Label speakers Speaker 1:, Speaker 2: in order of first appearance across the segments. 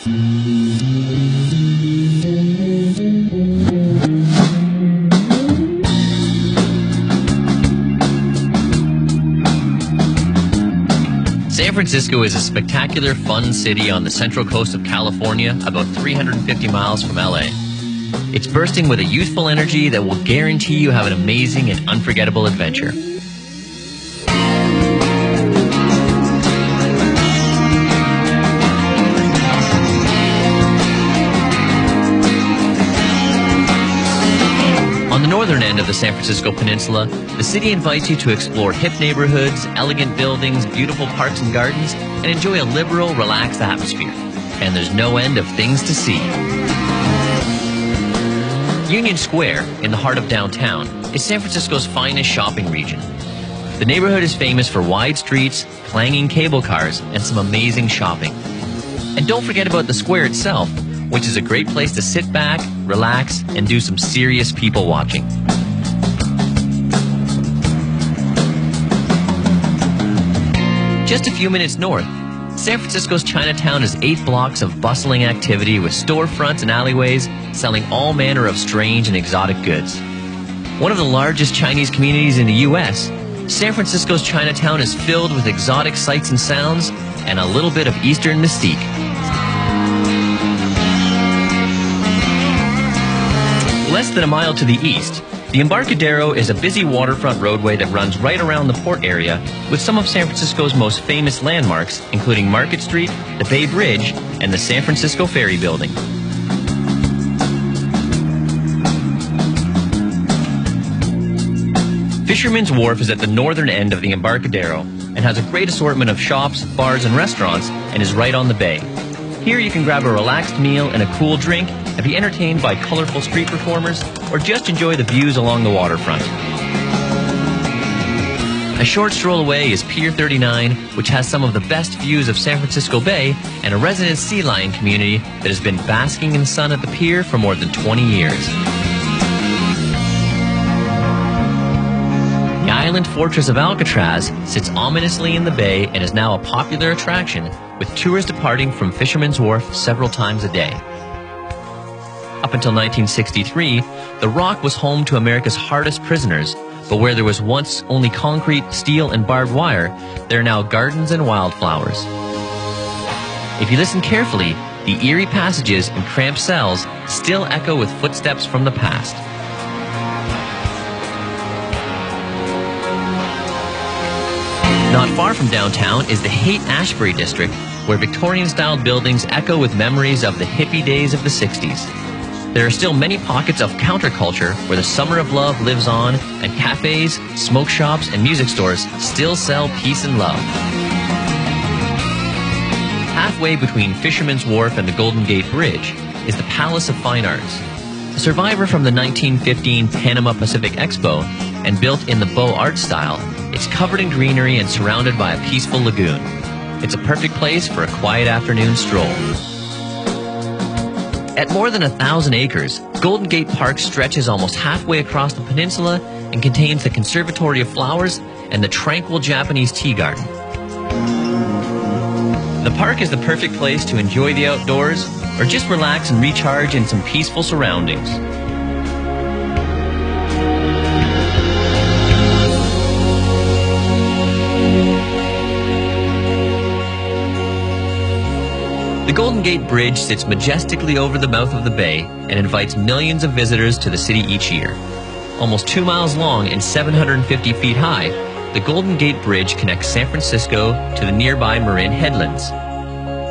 Speaker 1: San Francisco is a spectacular, fun city on the central coast of California, about 350 miles from LA. It's bursting with a youthful energy that will guarantee you have an amazing and unforgettable adventure. On the northern end of the San Francisco Peninsula, the city invites you to explore hip neighborhoods, elegant buildings, beautiful parks and gardens, and enjoy a liberal, relaxed atmosphere. And there's no end of things to see. Union Square, in the heart of downtown, is San Francisco's finest shopping region. The neighborhood is famous for wide streets, clanging cable cars, and some amazing shopping. And don't forget about the square itself, which is a great place to sit back, relax, and do some serious people watching. Just a few minutes north, San Francisco's Chinatown is 8 blocks of bustling activity with storefronts and alleyways selling all manner of strange and exotic goods. One of the largest Chinese communities in the U.S., San Francisco's Chinatown is filled with exotic sights and sounds and a little bit of Eastern mystique. Less than a mile to the east, the Embarcadero is a busy waterfront roadway that runs right around the port area with some of San Francisco's most famous landmarks, including Market Street, the Bay Bridge, and the San Francisco Ferry Building. Fisherman's Wharf is at the northern end of the Embarcadero and has a great assortment of shops, bars, and restaurants and is right on the bay. Here you can grab a relaxed meal and a cool drink and be entertained by colorful street performers or just enjoy the views along the waterfront. A short stroll away is Pier 39, which has some of the best views of San Francisco Bay and a resident sea lion community that has been basking in the sun at the pier for more than 20 years. The island fortress of Alcatraz sits ominously in the bay and is now a popular attraction, with tours departing from Fisherman's Wharf several times a day. Up until 1963, the Rock was home to America's hardest prisoners, but where there was once only concrete, steel, and barbed wire, there are now gardens and wildflowers. If you listen carefully, the eerie passages and cramped cells still echo with footsteps from the past. Not far from downtown is the Haight-Ashbury district, where Victorian-style buildings echo with memories of the hippie days of the 60s. There are still many pockets of counterculture where the summer of love lives on, and cafes, smoke shops, and music stores still sell peace and love. Halfway between Fisherman's Wharf and the Golden Gate Bridge is the Palace of Fine Arts. A survivor from the 1915 Panama Pacific Expo and built in the Beaux Arts style, it's covered in greenery and surrounded by a peaceful lagoon. It's a perfect place for a quiet afternoon stroll. At more than 1,000 acres, Golden Gate Park stretches almost halfway across the peninsula and contains the Conservatory of Flowers and the tranquil Japanese tea garden. The park is the perfect place to enjoy the outdoors or just relax and recharge in some peaceful surroundings. The Golden Gate Bridge sits majestically over the mouth of the bay and invites millions of visitors to the city each year. Almost 2 miles long and 750 feet high, the Golden Gate Bridge connects San Francisco to the nearby Marin Headlands.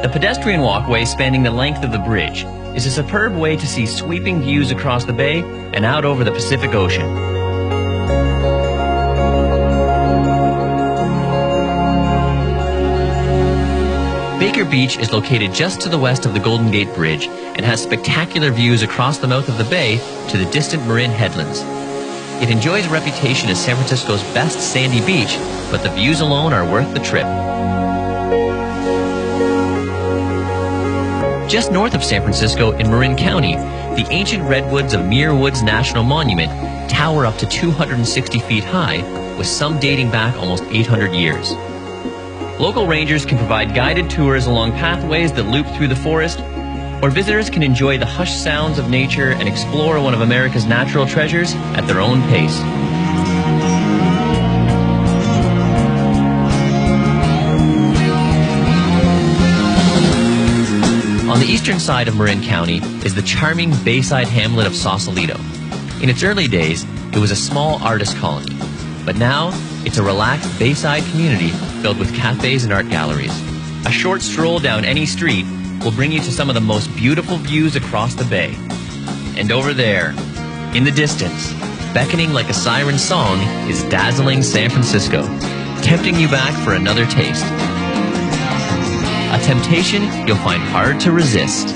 Speaker 1: The pedestrian walkway spanning the length of the bridge is a superb way to see sweeping views across the bay and out over the Pacific Ocean. Baker Beach is located just to the west of the Golden Gate Bridge and has spectacular views across the mouth of the bay to the distant Marin Headlands. It enjoys a reputation as San Francisco's best sandy beach, but the views alone are worth the trip. Just north of San Francisco in Marin County, the ancient redwoods of Muir Woods National Monument tower up to 260 feet high, with some dating back almost 800 years. Local rangers can provide guided tours along pathways that loop through the forest, or visitors can enjoy the hushed sounds of nature and explore one of America's natural treasures at their own pace. On the eastern side of Marin County is the charming bayside hamlet of Sausalito. In its early days, it was a small artist colony, but now it's a relaxed bayside community filled with cafes and art galleries. A short stroll down any street will bring you to some of the most beautiful views across the bay. And over there, in the distance, beckoning like a siren song, is dazzling San Francisco, tempting you back for another taste. A temptation you'll find hard to resist.